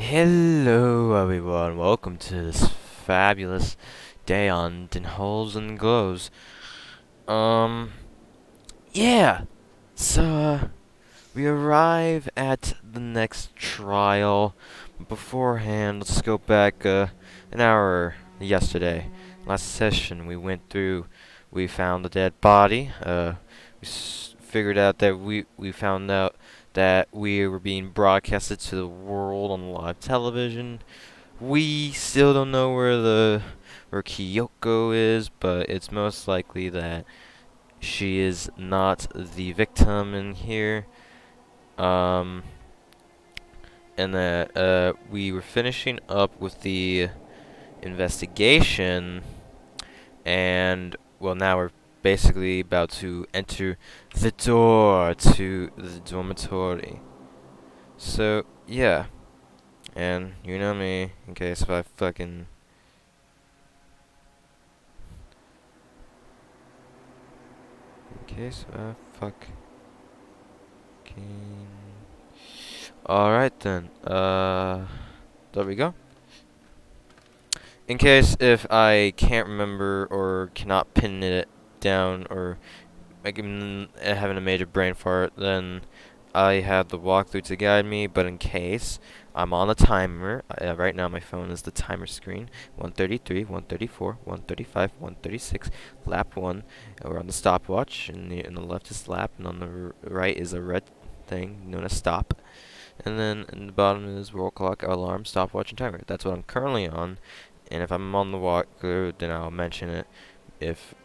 Hello everyone, welcome to this fabulous day on Holes and Glows. Um, yeah, so, we arrive at the next trial. Beforehand, let's go back, an hour yesterday. Last session we found the dead body, figured out that we found out that we were being broadcasted to the world on live television. We still don't know where Kyoko is, but it's most likely that she is not the victim in here. Um, and that we were finishing up with the investigation, and well, now we're basically about to enter the door to the dormitory. So yeah, and you know me, in case if I fucking fucking. Alright then. There we go. In case if I can't remember or cannot pin it down or like having a major brain fart, then I have the walkthrough to guide me. But in case I'm on a timer, right now my phone is the timer screen. 133, 134, 135, 136, lap 1. We're on the stopwatch, and on the left is lap, and on the right is a red thing known as stop. And then in the bottom is roll clock, alarm, stopwatch, and timer. That's what I'm currently on. And if I'm on the walkthrough, then I'll mention it.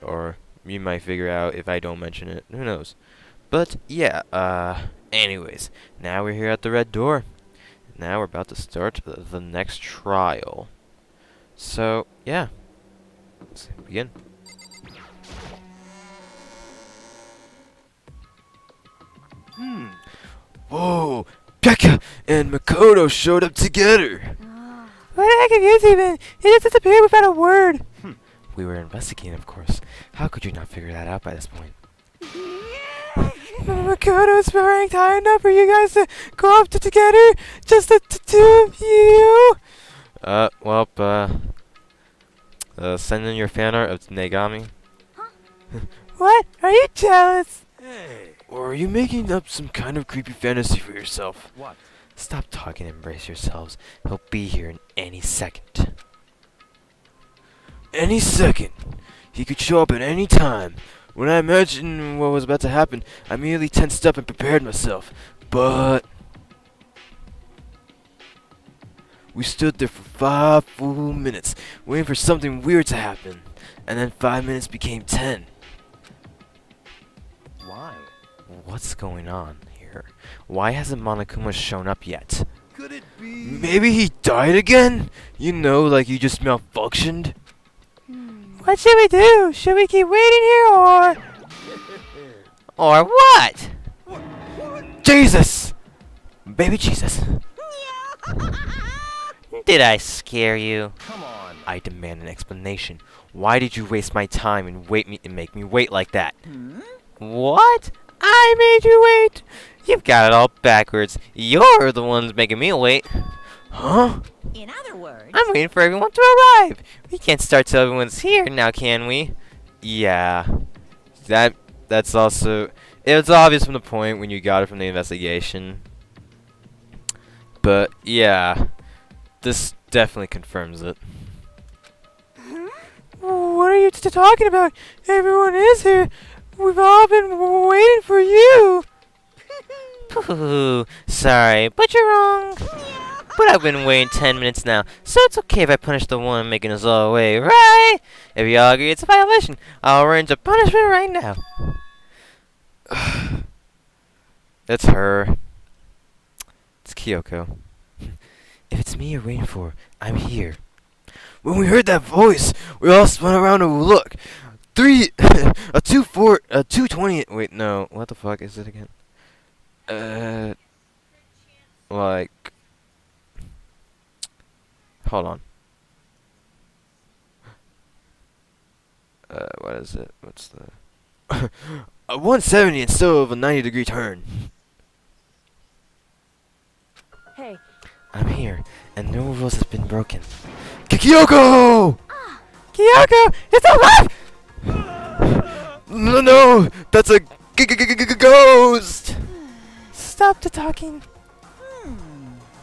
Or you might figure out if I don't mention it. Who knows? But yeah, anyways, now we're here at the red door. Now we're about to start the next trial. So, yeah. Let's begin. Whoa! Pekka and Makoto showed up together! Where the heck have you two been? He just disappeared without a word. We were investigating, of course. How could you not figure that out by this point? Makoto's ranked high enough for you guys to go up together? Just the two of you? Send in your fan art of Negami. What? Are you jealous? Hey! Or are you making up some kind of creepy fantasy for yourself? What? Stop talking and embrace yourselves. He'll be here in any second. Any second! He could show up at any time. When I imagined what was about to happen, I immediately tensed up and prepared myself. But we stood there for 5 full minutes, waiting for something weird to happen. And then 5 minutes became 10. Why? What's going on here? Why hasn't Monokuma shown up yet? Could it be? Maybe he died again? You know, like he just malfunctioned? What should we do? Should we keep waiting here or... Or what? What? Jesus! Baby Jesus. Did I scare you? Come on. I demand an explanation. Why did you waste my time and make me wait like that? What? I made you wait? You've got it all backwards. You're the ones making me wait. Huh? In other words, I'm waiting for everyone to arrive. We can't start till everyone's here now, can we? Yeah. That's also... It was obvious from the point when you got it from the investigation. But, yeah. This definitely confirms it. What are you talking about? Everyone is here. We've all been waiting for you. Pooh, sorry, but you're wrong. But I've been waiting 10 minutes now, so it's okay if I punish the one making us all wait, right? If you all agree it's a violation, I'll arrange a punishment right now. It's her. It's Kyoko. If it's me you're waiting for, I'm here. When we heard that voice, we all spun around to look. 220. Wait, no. What the fuck is it again? Like. Hold on. What is it? What's the... a 170 instead of a 90-degree turn. hey, I'm here, and no rules have been broken. Kyoko! Kyoko, it's alive! No, that's a ghost! Stop the talking.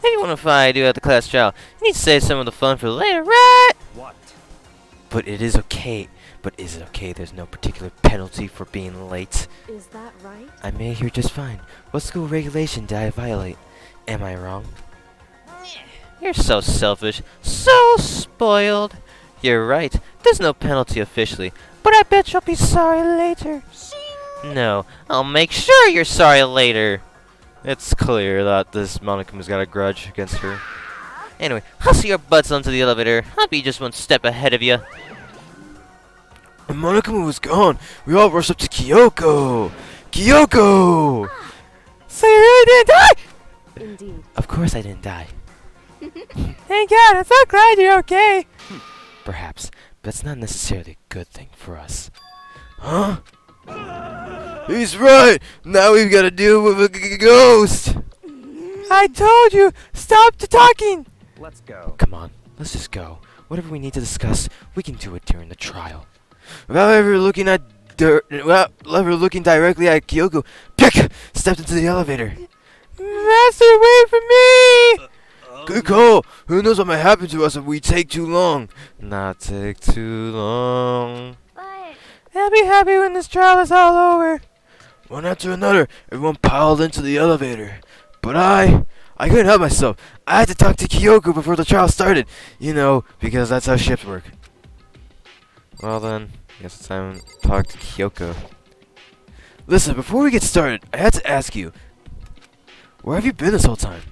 Even if I do have the class trial, you need to save some of the fun for later, right? What? But it is okay. But is it okay there's no particular penalty for being late? Is that right? I made it here just fine. What school regulation did I violate? Am I wrong? You're so selfish, so spoiled. You're right, there's no penalty officially, but I bet you'll be sorry later. No, I'll make sure you're sorry later. It's clear that this Monokuma has got a grudge against her. Anyway, hustle your butts onto the elevator. I'll be just one step ahead of you. When Monokuma was gone, we all rushed up to Kyoko! Kyoko! So you really didn't die? Indeed. Of course I didn't die. Thank God, I'm so glad you're okay. Perhaps, but that's not necessarily a good thing for us. Huh? He's right! Now we've got to deal with a ghost! I told you, stop the talking. Let's go. Come on, let's just go. Whatever we need to discuss, we can do it during the trial. Without ever looking directly at Kyoko, Pick stepped into the elevator. Master, wait for me. Good call! Who knows what might happen to us if we take too long? Not take too long. But I'll be happy when this trial is all over. One after another, everyone piled into the elevator. But I couldn't help myself. I had to talk to Kyoko before the trial started. You know, because that's how ships work. Well then, I guess it's time to talk to Kyoko. Listen, before we get started, I had to ask you, where have you been this whole time?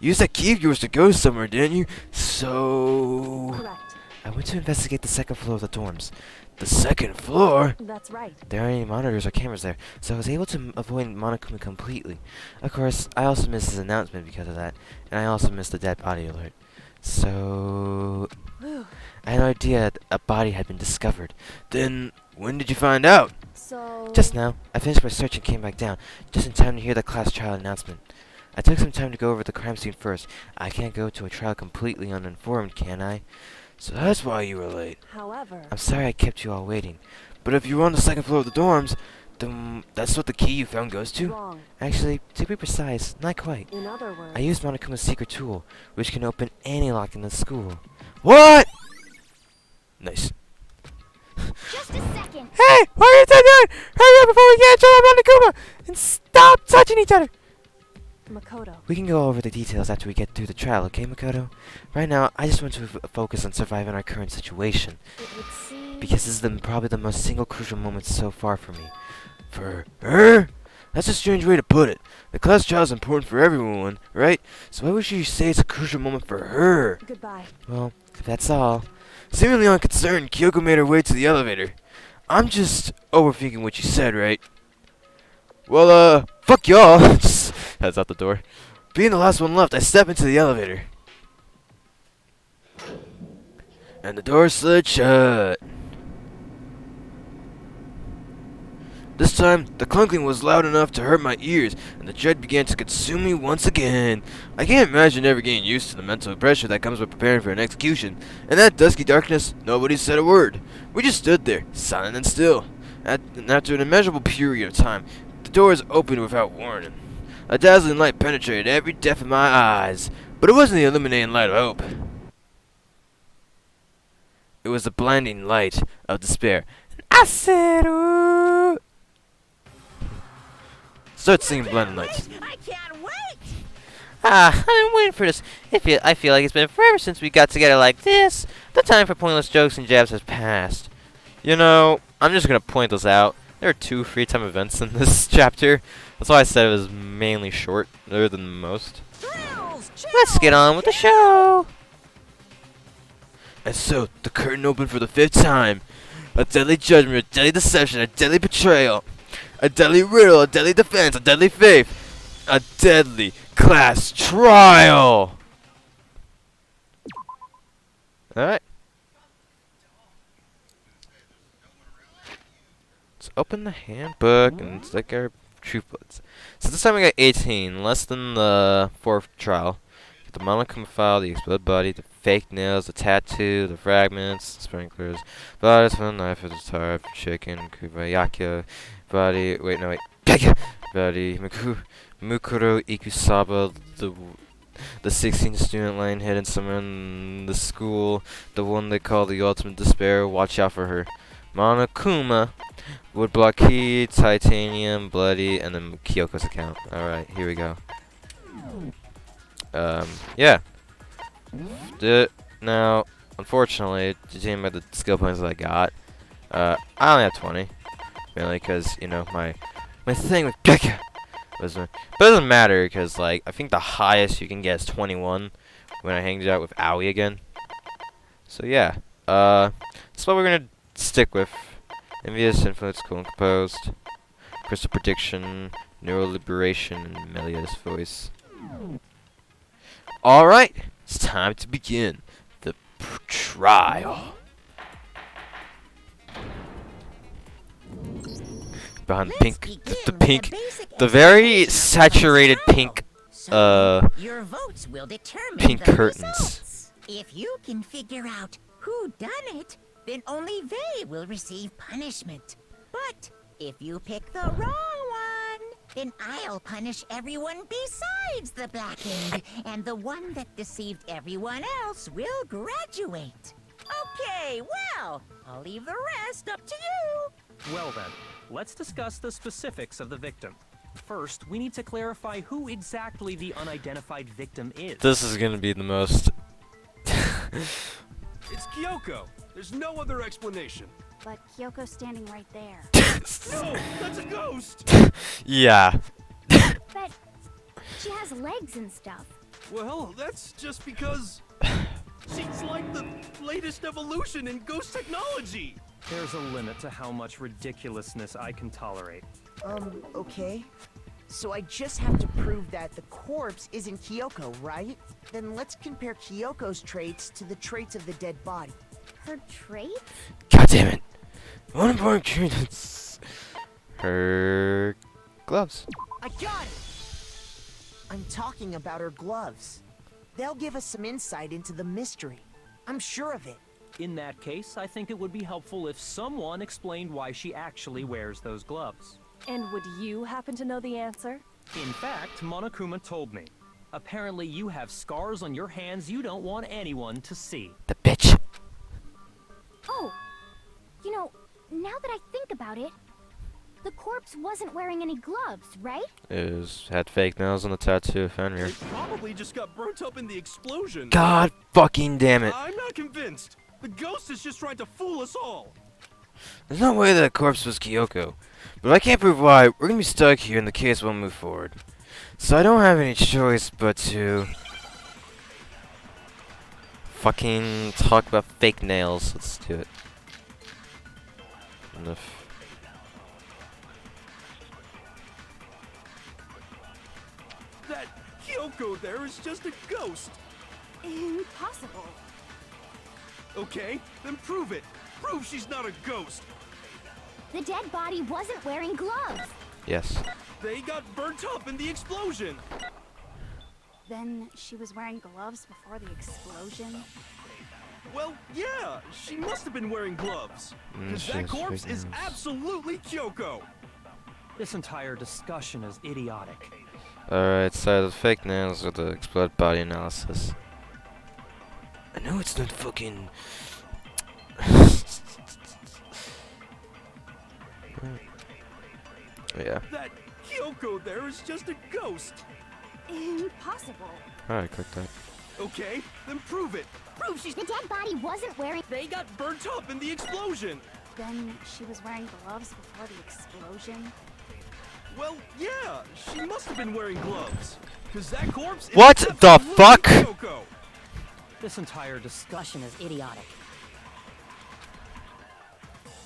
You used that key of yours to go somewhere, didn't you? So... correct. I went to investigate the second floor of the dorms. The second floor? That's right. There aren't any monitors or cameras there, so I was able to avoid Monokuma completely. Of course, I also missed his announcement because of that, and I also missed the dead body alert. So... Whew. I had no idea that a body had been discovered. Then, when did you find out? So Just now. I finished my search and came back down, just in time to hear the class trial announcement. I took some time to go over the crime scene first. I can't go to a trial completely uninformed, can I? So that's why you were late. However, I'm sorry I kept you all waiting. But if you were on the second floor of the dorms, then that's what the key you found goes to? wrong. Actually, to be precise, not quite. In other words, I used Monokuma's secret tool, which can open any lock in the school. What? Nice. just a second. Hey, what are you two doing? Hurry up before we get in trouble with Monokuma. And stop touching each other. Makoto. We can go over the details after we get through the trial, okay, Makoto? Right now, I just want to focus on surviving our current situation. It would seem Because this is probably the most single crucial moment so far for me. For her? That's a strange way to put it. The class trial is important for everyone, right? So why would you say it's a crucial moment for her? goodbye. Well, if that's all. Seemingly unconcerned, Kyoko made her way to the elevator. I'm just overthinking what you said, right? Well, fuck y'all. Just heads out the door. Being the last one left, I step into the elevator. And the door slid shut. This time, the clunking was loud enough to hurt my ears, and the dread began to consume me once again. I can't imagine ever getting used to the mental pressure that comes with preparing for an execution. In that dusky darkness, nobody said a word. We just stood there, silent and still. And after an immeasurable period of time, the doors opened without warning. A dazzling light penetrated every depth of my eyes, but it wasn't the illuminating light of hope. It was the blinding light of despair. I said, ooh. Start singing Blinding Lights. I can't wait. I've been waiting for this. I feel like it's been forever since we got together like this. The time for pointless jokes and jabs has passed. You know, I'm just gonna point this out. There are 2 free time events in this chapter. That's why I said it was mainly short, other than most. Let's get on with the show. And so, the curtain opened for the 5th time. A deadly judgment, a deadly deception, a deadly betrayal. A deadly riddle, a deadly defense, a deadly faith. A deadly class trial! Alright. Let's open the handbook and let's take our truth bullets. So this time we got 18, less than the 4th trial. The Monokuma file, the exploded body, the fake nails, the tattoo, the fragments, the sprinklers, bodies from the knife of the tire, chicken, kubayaka, body, wait, no, wait, body, Mukuro Ikusaba, the 16th student line hidden somewhere in the school, the one they call the ultimate despair, watch out for her. Monokuma, woodblock key, titanium, bloody, and then Kyoko's account. Alright, here we go. Yeah. Now, unfortunately, judging by the skill points that I got, I only have 20. Mainly because, you know, my thing with Gekka was... But it doesn't matter, because, like, I think the highest you can get is 21 when I hanged out with Aoi again. So, yeah. That's what we're going to stick with. Envious, influence, cool and composed. Crystal prediction, neural liberation, and Melia's voice. Alright, it's time to begin the trial. Behind the pink, the very saturated pink, your votes will determine pink the curtains. results. If you can figure out who done it, then only they will receive punishment. But if you pick the wrong one, then I'll punish everyone besides the blackened, and the one that deceived everyone else will graduate. Okay, well, I'll leave the rest up to you. Well then, let's discuss the specifics of the victim. First, we need to clarify who exactly the unidentified victim is. This is gonna be the most... It's Kyoko. There's no other explanation. But Kyoko's standing right there. No, that's a ghost. Yeah. But she has legs and stuff. Well, that's just because she's like the latest evolution in ghost technology. There's a limit to how much ridiculousness I can tolerate. Okay. So I just have to prove that the corpse isn't Kyoko, right? Then let's compare Kyoko's traits to the traits of the dead body. Her traits? God damn it. One important trait is her gloves. I got it! I'm talking about her gloves. They'll give us some insight into the mystery. I'm sure of it. In that case, I think it would be helpful if someone explained why she actually wears those gloves. And would you happen to know the answer? In fact, Monokuma told me. Apparently you have scars on your hands you don't want anyone to see. The bitch. Oh, you know, now that I think about it, the corpse wasn't wearing any gloves, right? Had fake nails on the tattoo of Fenrir. It probably just got burnt up in the explosion. God fucking damn it. I'm not convinced. The ghost is just trying to fool us all. There's no way that corpse was Kyoko. But if I can't prove why, we're gonna be stuck here and the case won't move forward. So I don't have any choice but to... fucking talk about fake nails. Let's do it. That Kyoko there is just a ghost. Impossible. Okay, then prove it. Prove she's not a ghost. The dead body wasn't wearing gloves. Yes. They got burnt up in the explosion. Then she was wearing gloves before the explosion. Well, yeah, she must have been wearing gloves. Because that corpse is absolutely Kyoko. This entire discussion is idiotic. Alright, so the fake nails or the exploded body analysis. I know it's not fucking... Yeah. That Kyoko there is just a ghost. Impossible. Alright, click that. Okay, then prove it. Prove she's... The dead body wasn't wearing... They got burnt up in the explosion. Then she was wearing gloves before the explosion. Well, yeah, she must have been wearing gloves. Because that corpse is What the absolutely fuck? Kyoko. This entire discussion is idiotic.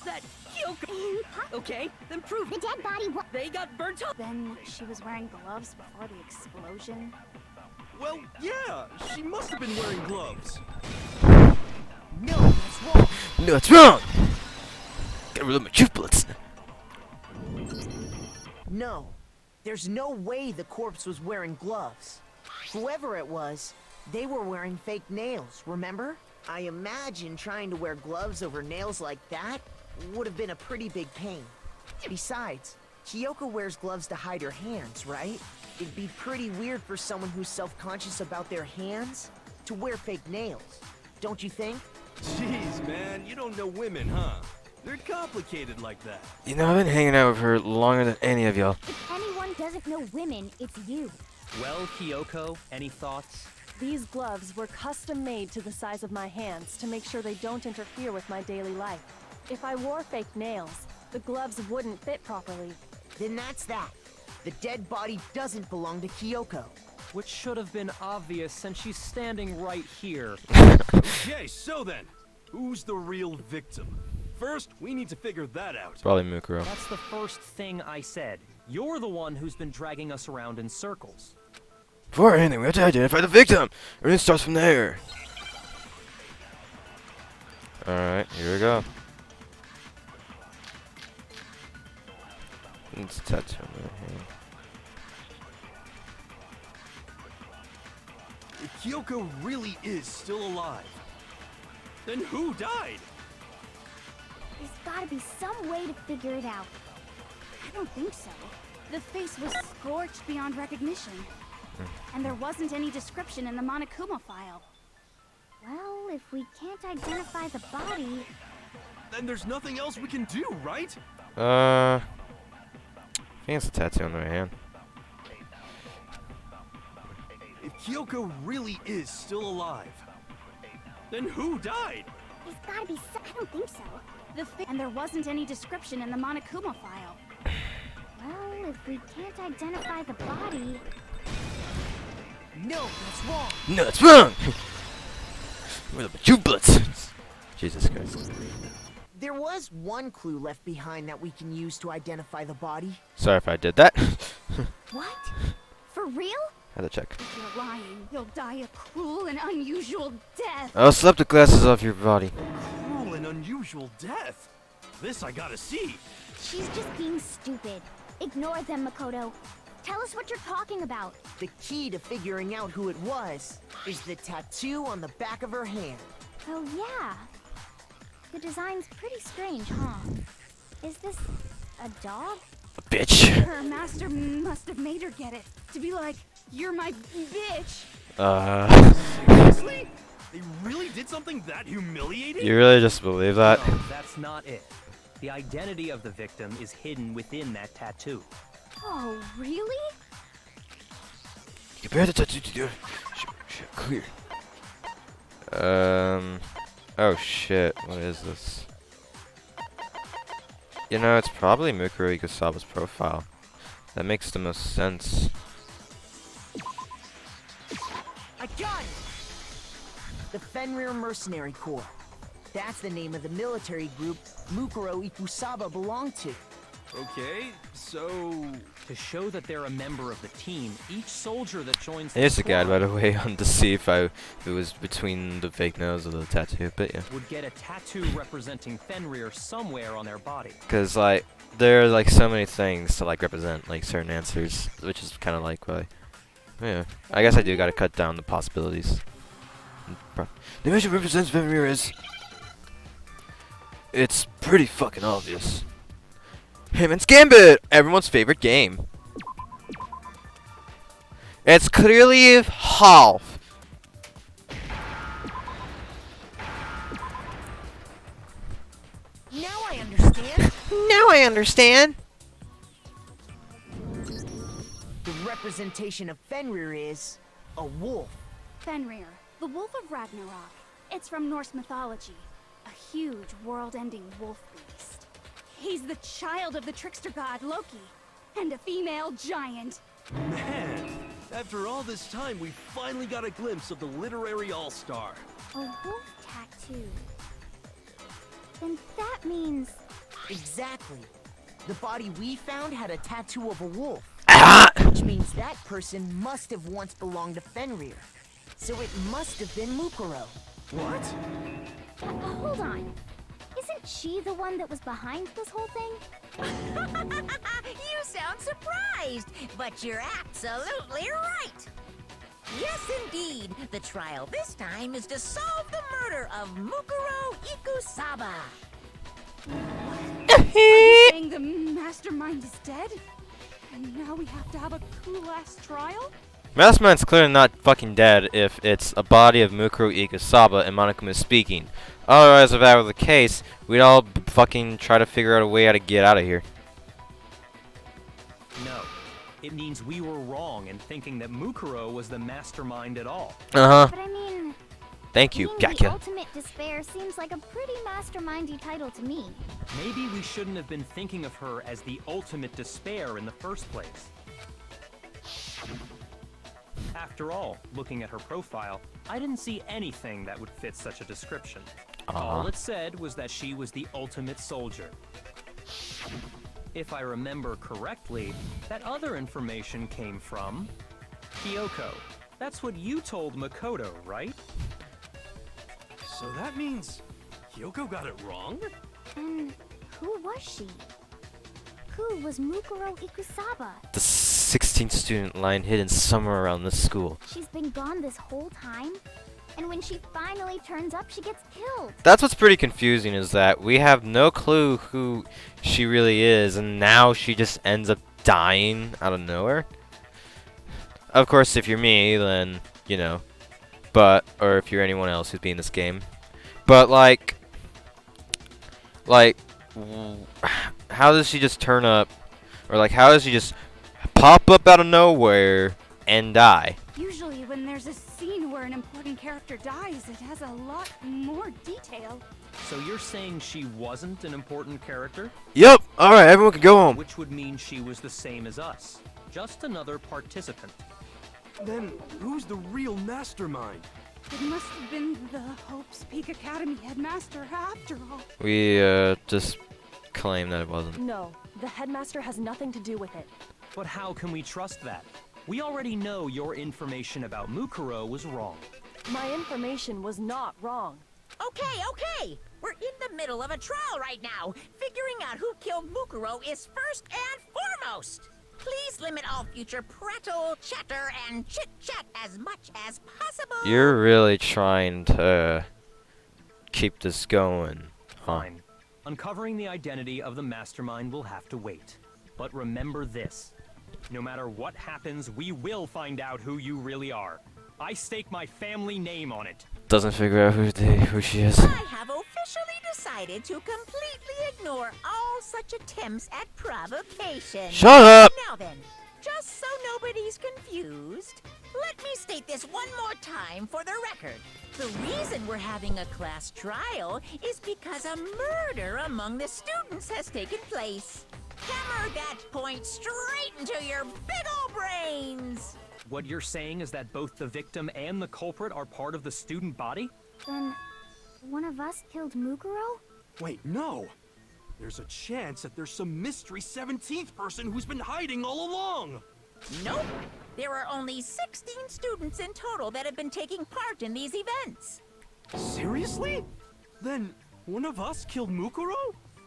That Kyoko. Okay, then prove The it. dead body was... They got burnt up. Then she was wearing gloves before the explosion. Well, yeah, she must have been wearing gloves. No, that's wrong. No, it's wrong! Gotta reload my truth bullets. No. There's no way the corpse was wearing gloves. Whoever it was, They were wearing fake nails, remember? I imagine trying to wear gloves over nails like that would have been a pretty big pain. Besides, Kyoko wears gloves to hide her hands, right? It'd be pretty weird for someone who's self-conscious about their hands to wear fake nails. Don't you think? Jeez, man, you don't know women, huh? They're complicated like that. You know, I've been hanging out with her longer than any of y'all. If anyone doesn't know women, it's you. Well, Kyoko, any thoughts? These gloves were custom made to the size of my hands to make sure they don't interfere with my daily life. If I wore fake nails, the gloves wouldn't fit properly. Then that's that. The dead body doesn't belong to Kyoko. Which should have been obvious since she's standing right here. Okay, so then, who's the real victim? First, we need to figure that out. Probably Mukuro. That's the first thing I said. You're the one who's been dragging us around in circles. Before anything, we have to identify the victim. Everything starts from there. Alright, here we go. It's a tattoo on my hand. If Kyoko really is still alive, then who died? There's gotta be some way to figure it out. I don't think so. The face was scorched beyond recognition. And there wasn't any description in the Monokuma file. Well, if we can't identify the body... Then there's nothing else we can do, right? I think it's a tattoo on my hand. If Kyoko really is still alive, then who died? There's gotta be some... I don't think so. And there wasn't any description in the Monokuma file. Well, if we can't identify the body... No, that's wrong. No, that's wrong! With a two bullets. Jesus Christ. There was one clue left behind that we can use to identify the body. Sorry if I did that. What? For real? Had to check. If you're lying, you'll die a cruel and unusual death. I'll slap the glasses off your body. Cruel and unusual death. This I gotta see. She's just being stupid. Ignore them, Makoto. Tell us what you're talking about. The key to figuring out who it was is the tattoo on the back of her hand. Oh, yeah. The design's pretty strange, huh? Is this a dog? Bitch. Her master must have made her get it. To be like, you're my bitch. Seriously? They really did something that humiliating? You really just believe that? No, that's not it. The identity of the victim is hidden within that tattoo. Oh, really? Compare the tattoo to your... Shit, clear. Oh shit, what is this? You know, it's probably Mukuro Ikusawa's profile. That makes the most sense. I got it! The Fenrir Mercenary Corps. That's the name of the military group Mukuro Ikusawa belonged to. Okay, so... To show that they're a member of the team, each soldier that joins Here's the the guide, by squad the way, on to see if it was between the fake nose or the tattoo, but yeah. would get a tattoo representing Fenrir somewhere on their body. Because, like, there are, like, so many things to, like, represent, like, certain answers, which is kind of like, yeah. I guess I do gotta cut down the possibilities. The image that represents Fenrir is... It's pretty fucking obvious. Hitman's Gambit! Everyone's favorite game. It's clearly half. Now I understand. Now I understand. The representation of Fenrir is a wolf. Fenrir, the Wolf of Ragnarok. It's from Norse mythology. A huge, world-ending wolf beast. He's the child of the trickster god Loki, and a female giant. Man, after all this time, we finally got a glimpse of the literary all-star. A wolf tattoo. Then that means... Exactly. The body we found had a tattoo of a wolf. Which means that person must have once belonged to Fenrir. So it must have been Mukuro. What? Hold on. Isn't she the one that was behind this whole thing? You sound surprised, but you're absolutely right. Yes, indeed. The trial this time is to solve the murder of Mukuro Ikusaba. Are you saying the mastermind is dead? And now we have to have a cool last trial? Mastermind's clearly not fucking dead if it's a body of Mukuro Ikusaba and Monokuma is speaking. Otherwise, if that were the case, we'd all fucking try to figure out a way how to get out of here. No. It means we were wrong in thinking that Mukuro was the mastermind at all. Uh-huh. But I mean, Thank you, being the Gakya. ultimate despair seems like a pretty mastermindy title to me. Maybe we shouldn't have been thinking of her as the ultimate despair in the first place. After all, looking at her profile, I didn't see anything that would fit such a description. All it said was that she was the ultimate soldier. If I remember correctly, that other information came from Kyoko. That's what you told Makoto, right? So that means Kyoko got it wrong? And who was she? Who was Mukuro Ikusaba? The 16th student lying hidden somewhere around this school. She's been gone this whole time? And when she finally turns up, she gets killed. That's what's pretty confusing, is that we have no clue who she really is, and now she just ends up dying out of nowhere. Of course, if you're me, then, you know, or if you're anyone else who's been in this game. But, how does she just turn up, or how does she just pop up out of nowhere and die? Usually when there's a scene where an important character dies, it has a lot more detail. So you're saying she wasn't an important character? Yep! Alright, everyone can go home. Which would mean she was the same as us. Just another participant. Then who's the real mastermind? It must have been the Hope's Peak Academy headmaster after all. We, just claim that it wasn't. No, the headmaster has nothing to do with it. But how can we trust that? We already know your information about Mukuro was wrong. My information was not wrong. Okay. We're in the middle of a trial right now. Figuring out who killed Mukuro is first and foremost. Please limit all future prattle, chatter, and chit-chat as much as possible. You're really trying to keep this going, huh? Fine. Uncovering the identity of the mastermind will have to wait. But remember this. No matter what happens, we will find out who you really are. I stake my family name on it. Doesn't figure out who she is. I have officially decided to completely ignore all such attempts at provocation. Shut up! Now then, just so nobody's confused, let me state this one more time for the record. The reason we're having a class trial is because a murder among the students has taken place. Hammer that point straight into your big ol' brains! What you're saying is that both the victim and the culprit are part of the student body? Then, one of us killed Mukuro? Wait, no! There's a chance that there's some mystery 17th person who's been hiding all along! Nope! There are only 16 students in total that have been taking part in these events. Seriously? Then one of us killed Mukuro?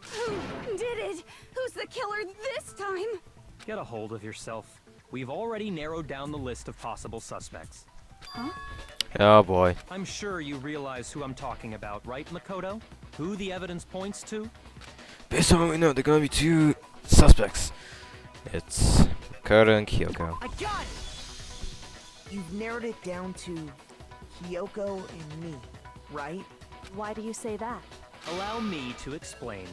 Who did it? Who's the killer this time? Get a hold of yourself. We've already narrowed down the list of possible suspects. Huh? Oh boy. I'm sure you realize who I'm talking about, right, Makoto? Who the evidence points to? Based on what we know, there are gonna be two suspects. It's Makoto and Kyoko. I got it! You've narrowed it down to Kyoko and me, right? Why do you say that? Allow me to explain.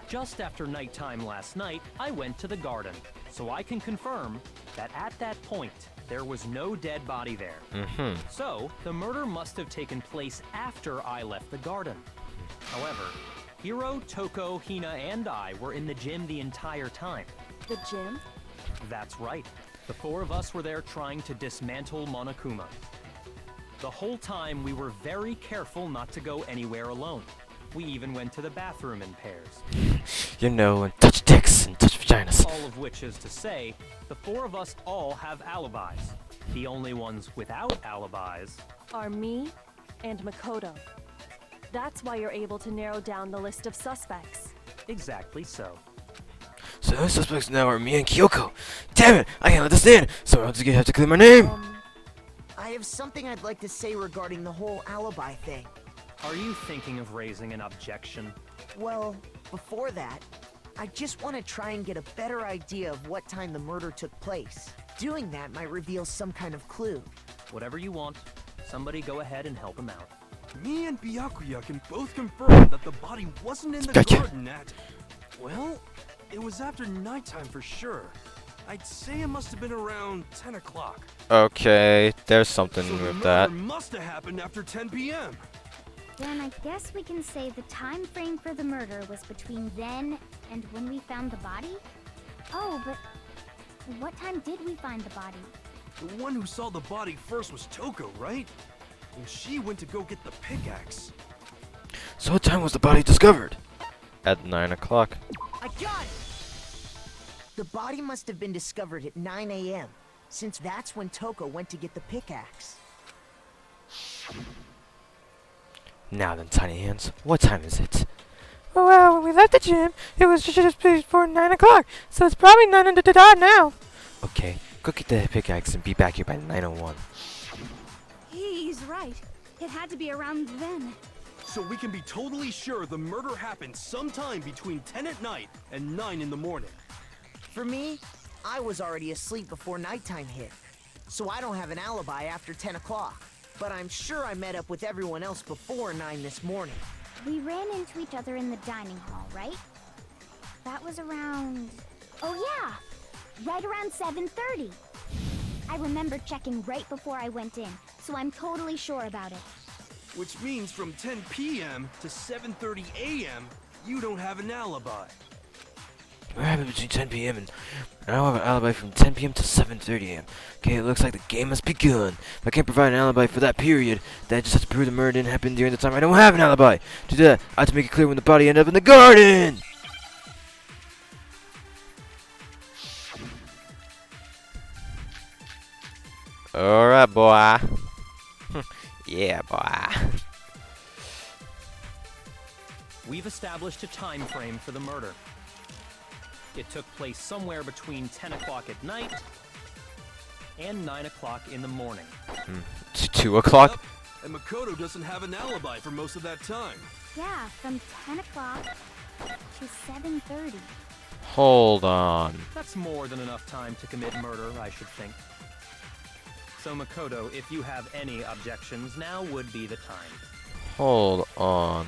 Just after nighttime last night, I went to the garden, so I can confirm that at that point, there was no dead body there. Mm-hmm. So, the murder must have taken place after I left the garden. However, Hiro, Toko, Hina, and I were in the gym the entire time. The gym? That's right. The four of us were there trying to dismantle Monokuma. The whole time, we were very careful not to go anywhere alone. We even went to the bathroom in pairs. You know, and touch dicks and touch vaginas. All of which is to say, the four of us all have alibis. The only ones without alibis Are me and Makoto. That's why you're able to narrow down the list of suspects. exactly so. So the suspects now are me and Kyoko. Damn it! I can't let this in, so I'll just have to clear my name. I have something I'd like to say regarding the whole alibi thing. Are you thinking of raising an objection? Well, before that, I just want to try and get a better idea of what time the murder took place. Doing that might reveal some kind of clue. Whatever you want. Somebody go ahead and help him out. Me and Byakuya can both confirm that the body wasn't in the garden at... Well, it was after nighttime for sure. I'd say it must have been around 10 o'clock. Okay, there's something So the with murder that. must have happened after 10 p.m. Then I guess we can say the time frame for the murder was between then and when we found the body? Oh, but what time did we find the body? The one who saw the body first was Toko, right? And she went to go get the pickaxe. So what time was the body discovered? At 9 o'clock. I got it! The body must have been discovered at 9 a.m., since that's when Toko went to get the pickaxe. Now then, Tiny Hands, what time is it? Well, when we left the gym, it was just before 9 o'clock, so it's probably 9 and now. Okay, go get the pickaxe and be back here by 9:01. He's right. It had to be around then. So we can be totally sure the murder happened sometime between 10 at night and 9 in the morning. For me, I was already asleep before nighttime hit, so I don't have an alibi after 10 o'clock. But I'm sure I met up with everyone else before 9 this morning. We ran into each other in the dining hall, right? That was around... Oh yeah! Right around 7:30. I remember checking right before I went in, so I'm totally sure about it. Which means from 10 p.m. to 7:30 a.m., you don't have an alibi. What happened between 10 p.m. and I don't have an alibi from 10 p.m. to 7:30 a.m. Okay, it looks like the game has begun. If I can't provide an alibi for that period, then I just have to prove the murder didn't happen during the time I don't have an alibi. To do that, I have to make it clear when the body ended up in the garden! Alright, boy. Yeah, boy. We've established a time frame for the murder. It took place somewhere between 10 o'clock at night and 9 o'clock in the morning. 2 o'clock? Yep. And Makoto doesn't have an alibi for most of that time. Yeah, from 10 o'clock to 7:30. Hold on. That's more than enough time to commit murder, I should think. So Makoto, if you have any objections, now would be the time. Hold on.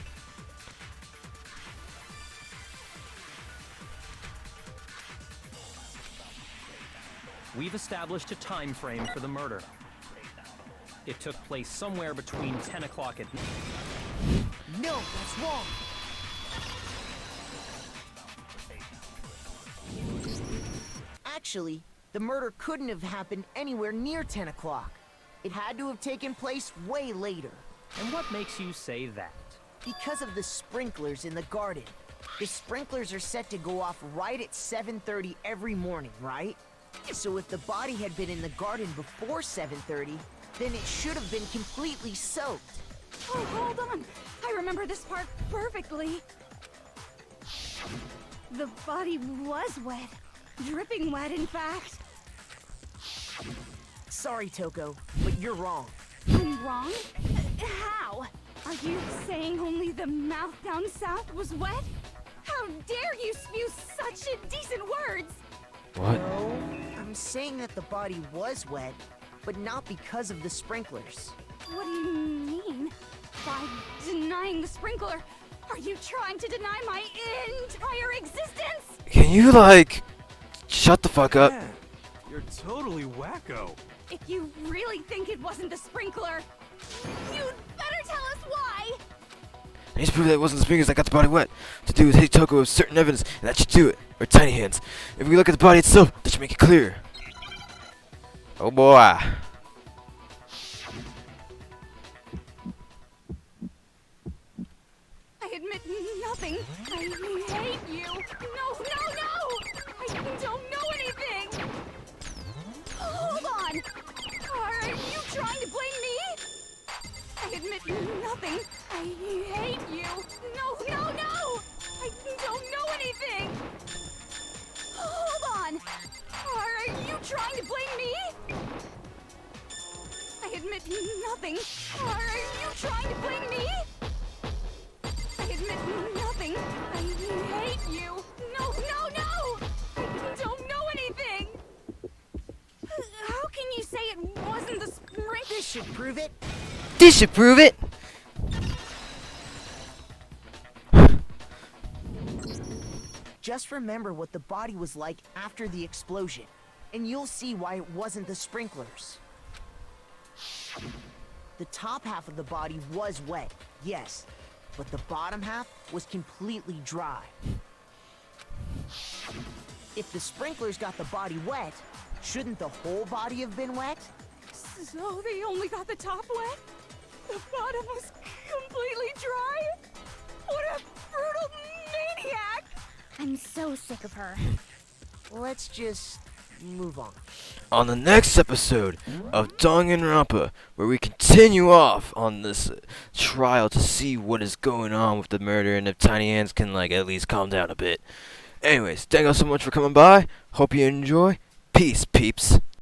We've established a time frame for the murder. It took place somewhere between 10 o'clock at night. No, that's wrong! Actually, the murder couldn't have happened anywhere near 10 o'clock. It had to have taken place way later. And what makes you say that? Because of the sprinklers in the garden. The sprinklers are set to go off right at 7:30 every morning, right? So if the body had been in the garden before 7:30, then it should have been completely soaked. Oh, hold on. I remember this part perfectly. The body was wet. Dripping wet, in fact. Sorry, Toko, but you're wrong. I'm wrong? How? Are you saying only the mouth down south was wet? How dare you spew such indecent words? What? No, I'm saying that the body was wet, but not because of the sprinklers. What do you mean? By denying the sprinkler, are you trying to deny my entire existence? Can you, like, shut the fuck up? Man, you're totally wacko. If you really think it wasn't the sprinkler, you'd better tell us why! I need to prove that it wasn't the sprinklers that got the body wet. To do with hit Toko with certain evidence, and that should do it. Or Tiny Hands. If we look at the body itself, that should make it clear. Oh boy. I admit nothing. I hate you. No, no, no! I don't know anything! Hold on! Are you trying to blame me? I admit nothing. I hate you. No, no, no! I don't know anything! Hold on! Are you trying to blame me? admit nothing. Are you trying to blame me? I admit nothing. I hate you. No, no, no! I don't know anything! How can you say it wasn't the spring? This should prove it. This should prove it. Just remember what the body was like after the explosion, and you'll see why it wasn't the sprinklers. The top half of the body was wet, yes, but the bottom half was completely dry. If the sprinklers got the body wet, shouldn't the whole body have been wet? So they only got the top wet? The bottom was completely dry? What a brutal maniac! I'm so sick of her. Let's just move on. On the next episode of Danganronpa, where we continue off on this trial to see what is going on with the murder and if Tiny Hands can like at least calm down a bit. Anyways, thank you all so much for coming by. Hope you enjoy. Peace, peeps.